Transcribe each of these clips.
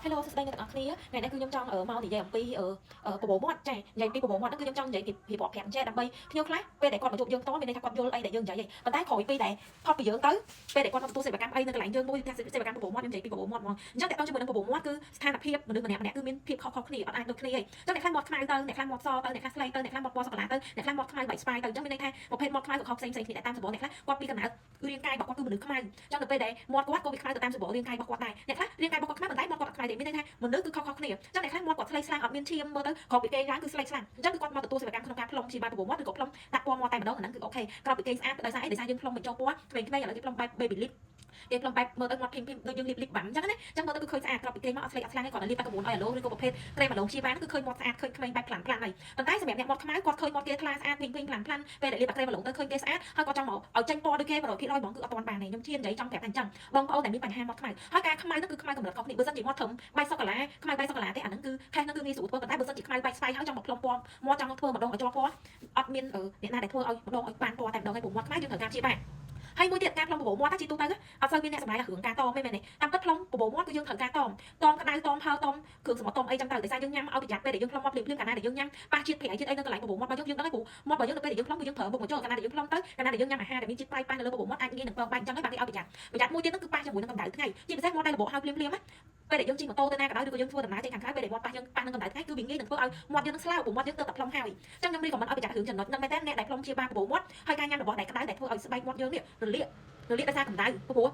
Hello សួស្តីអ្នកទាំងអស់គ្នាថ្ងៃនេះគឺខ្ញុំចង់មកនិយាយអំពីបបោមាត់ចានិយាយពីបបោមាត់ហ្នឹងគឺខ្ញុំចង់និយាយពីប្រាប់ប្រាំចេះដើម្បីភ្ញៀវខ្លះពេលដែលគាត់មកជួបយើងតមានន័យថាគាត់យល់អីដែលយើងនិយាយឯងប៉ុន្តែក្រោយពីដែលផុតពីយើងទៅពេលដែលគាត់មកទទួលសេវាកម្មអីនៅកន្លែងយើងមួយថាសេវាកម្មបបោមាត់ខ្ញុំនិយាយពីបបោមាត់ហ្មងអញ្ចឹងតើតើជាមួយនឹងបបោមាត់គឺស្ថានភាពមនុស្សម្នាក់ៗគឺមានភាពខុសៗគ្នាអត់អាចដូចគ្នាឯងអញ្ចឹងអ្នកខ្លះមាត់ខ្មៅទៅអ្នកខ្លះមាត់សទៅអ្នកខ្លះស្លេកទៅអ្នកខ្លះមាត់ពណ៌សូកូឡាទៅអ្នកខ្លះមាត់ខ្មៅបែកស្វាយទៅអញ្ចឹងមានន័យថាប្រភេទមាត់ខ្មៅក៏ខុសផ្សេងៗគ្នាតាមសម្បូរអ្នកខ្លះគាត់ពីកំណើតរាងកាយរបស់គាត់គឺមនុស្សខ្មៅអញ្ចឹងទៅពេលដែលមាត់គាត់ក៏វាខ្មៅទៅតាមសម្បូររាងកាយរបស់គាត់ដែរអ្នកខ្លះរាងកាយរបស់គាត់ខ្មៅប៉ុន្តែមាត់គាត់ខ្មៅទេមានន័យថាមនុស្សគឺខុសៗគ្នាអញ្ចឹងអ្នកខ្លះមាត់គាត់ស្លេកស្លាំងអត់មានឈាមមើលទៅក្រោយពីគេឡើងគឺស្លេកស្លាំងអញ្ចឹងគឺគាត់មកទទួលសេវាកម្មក្នុងការផ្លុំព្យាបាលបបោមាត់ឬក៏ផ្លុំដាក់ពណ៌មាត់តែម្ដងអាហ្នឹងគឺអូខេក្រោយពីគេស្អាតដោយសារអីដោយសារយើងផ្លុំបញ្ចូលពណ៌ក្មេងៗឥឡូវគេផ្លុំបែប baby lip គេផ្លុំបែបមើលទៅមាត់ភីមដូចយើងលៀបបាំអញ្ចឹងណាអញ្ចឹងមើលទៅគឺឃើញស្អាតក្រោយពីគេមកអត់ស្លេកអត់ស្លាំងទេគាត់តែលៀបតែកបួនឲ្យអាឡូឬក៏ប្រភេទក្រែមអាឡូព្យាបាលគឺឃើញមាត់ស្អាតឃើញក្មេងបែបខ្លាំងខ្លាំងហើយប៉ុន្តែសម្រាប់អ្នកមាត់ខ្មៅគាត់ឃើញមាត់គេថ្លាស្អាតវិញខ្លាំងខ្លាំងពេលដែលលៀបតែក្រែមអាឡូទៅឃើញគេស្អាតហើយគាត់ចង់មកឲ្យចេញពណ៌ដូចគេ100%ហ្មងគឺអត់ទាន់បានទេខ្ញុំឈាននិយាយចង់ប្រាប់ថាអញ្ចឹងបងប្អូនដែលមានបញ្ហាមាត់ខ្មៅហើយការខ្មៅហ្នឹងគឺខ្មៅកម្រិតខុសគ្នាបើសិនជាមាត់ធំបែកសូកូឡាខ្មៅបែកសូកូឡាទេអាហ្នឹងគឺខេសហ្នឹងគឺងាយស្រួលធ្វើប៉ុន្តែបើសិនជាខ្មៅបែកស្វាយហើយចង់មកផ្លុំពណ៌មាត់ចង់ធ្វើម្ដងឲ្យជាប់ពណ៌អត់មានអ្នកណាដែលធ្វើឲ្យម្ដងឲ្យបានពណ៌តែម្ដងឲ្យពុំមាត់ខ្មៅយើងត្រូវការព្យាបាលហើយមួយទៀតការផ្លុំបបោមាត់ជាទូទៅអត់សូវមានអ្នកសម្រាប់រឿងការតមទេមែនទេតាមពិតផ្លុំបបោមាត់គឺយើងត្រូវការតមក្តៅតមហើតមគ្រឿងសមុទ្រតមអីចឹងទៅដោយសារយើងញ៉ាំឲ្យប្រយ័ត្នពេលដែលយើងផ្លុំមាត់ភ្លាមៗកាលណាដែលយើងញ៉ាំប៉ះជាតិប្រៃជាតិអីនៅកន្លែងបបោមាត់របស់យើងដឹងហើយព្រោះមាត់របស់យើងនៅពេលដែលយើងផ្លុំគឺយើងប្រើមុខមកចូលកាលណាដែលយើងផ្លុំទៅកាលណាដែលយើងញ៉ាំអាហារដែលមានជាតិប្រៃប៉ះនៅលើបបោមាត់អាចងាយនឹងពងបែកចឹងហើយបានគេឲ្យប្រយ័ត្នមួយទៀតហ្នឹងគឺប៉ះជាមួយនឹងកម្ដៅថ្ងៃជាពិសេសមាត់ដែលរបកហើយភ្លាមៗណាពេលដែលយើងជិះម៉ូតូទៅណាក៏ដោយឬក៏យើងធ្វើដំណើរចេញខាងក្រៅពេលដែលមាត់ប៉ះយើងប៉ះនឹងកម្ដៅថ្ងៃគឺវាងាយនឹងធ្វើឲ្យមាត់យើងនឹងស្លាវព្រោះមាត់យើងទៅតែផ្លុំហើយចឹងខ្ញុំរីកមិនឲ្យប្រយ័ត្នរឿងចំណុចហ្នឹងមែនតើអ្នកដែលផ្លុំព្យាបាលបបោមាត់ហើយការញ៉ាំរបស់ដែលក្តៅដែលធ្វើឲ្យស្បែកមាត់យើងនេះរលាកដោយសារកម្ដៅព្រោះ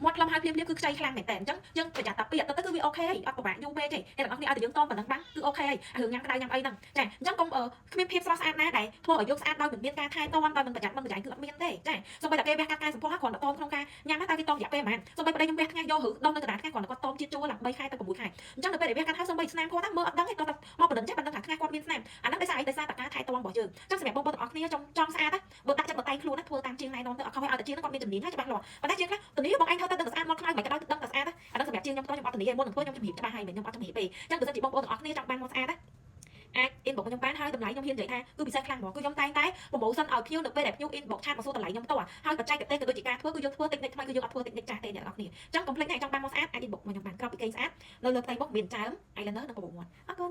មាត់ផ្លុំហើយភ្លាមៗគឺខ្ចីខ្លាំងមែនតើអញ្ចឹងយើងប្រយ័ត្នតែពីទៅគឺវាអូខេហើយអត់ពិបាកយូរពេកទេអ្នកទាំងអស់គ្នាឲ្យតែយើងតមប៉ុណ្ណឹងបានគឺអូខេហើយរឿងញ៉ាំក្តៅញ៉ាំអីហ្នឹងចាអញ្ចឹងកុំគ្មានភាពស្រស់ស្អាតណាដែលធ្វើឲ្យយើងស្អាតដោយមិនមានការថែទាំដោយមិនប្រយ័ត្នមិនប្រយ័ត្នគឺអត់មានទេចាសូម្បីតែគេវះកាត់កាយសម្ផស្សគ្រាន់តែតមក្នុងការញ៉ាំតែគេតមរយៈពេលប្រហែលសូម្បីប្តីខ្ញុំវះថ្ងៃយកឬដុំនៅកណ្ដាលថ្ងៃគ្រាន់តែគាត់តមជាតិជួលឡើង3ខែទៅ6ខែអញ្ចឹងនៅពេលដែលវះកាត់ហើយសូម្បីស្នាមគាត់មើលអត់ដឹងទេគាត់មកបណ្ដឹងចេះបណ្ដឹងថាថ្ងៃគាត់មានស្នាមអាហ្នឹងដោយសារអីដោយសារតែការថែទាំរបស់យើងអញ្ចឹងសម្រាប់បងប្អូនទាំងអស់គ្នាចង់ស្អាតបើដាក់ចិត្តបតែងខ្លួនធ្វើតាមជាងណែនាំទៅអត់ខុសឲ្យតែជាងគាត់មានជំនាញហើយច្បាស់លាស់ប៉ុន្តែជាងខ្លះទៅនេះបងឯងធ្វើទៅដឹងស្អាតមកខ្មៅមិនក៏ដោយដឹងតែស្អាតអាហ្នឹងសម្រាប់ជាងខ្ញុំខ្ញុំអត់ធានាមុននឹងធ្វើខ្ញុំជំរាបច្បាស់ហើយមិនខ្ញុំអត់ជំរាបទេអញ្ចឹងបើសិនជាបងប្អូនទាំងអស់គ្នាចង់បានមកស្អាតអាច inbox ខ្ញុំបានហើយតម្លៃខ្ញុំហ៊ាននិយាយថាគឺពិសេសខ្លាំងហ្មងគឺខ្ញុំតែងតែប្រម៉ូសិនឲ្យភ្ញៀវនៅពេលដែលភ្ញៀវ inbox ឆាតមកសួរតម្លៃខ្ញុំផ្ទាល់ហើយបច្ចេកទេសក៏ដូចជាការធ្វើគឺយើងធ្វើតិចនិចថ្មីគឺយើងអត់ធ្វើតិចនិចចាស់ទេអ្នកនរគ្នាអញ្ចឹងកុំភ្លេចណាចង់បានមកស្អាតអាច inbox មកខ្ញុំបានក្រោបពីគេស្អាតនៅលើផ្ទៃមុខមានចើម eyeliner និងបបោមាត់អរគុណ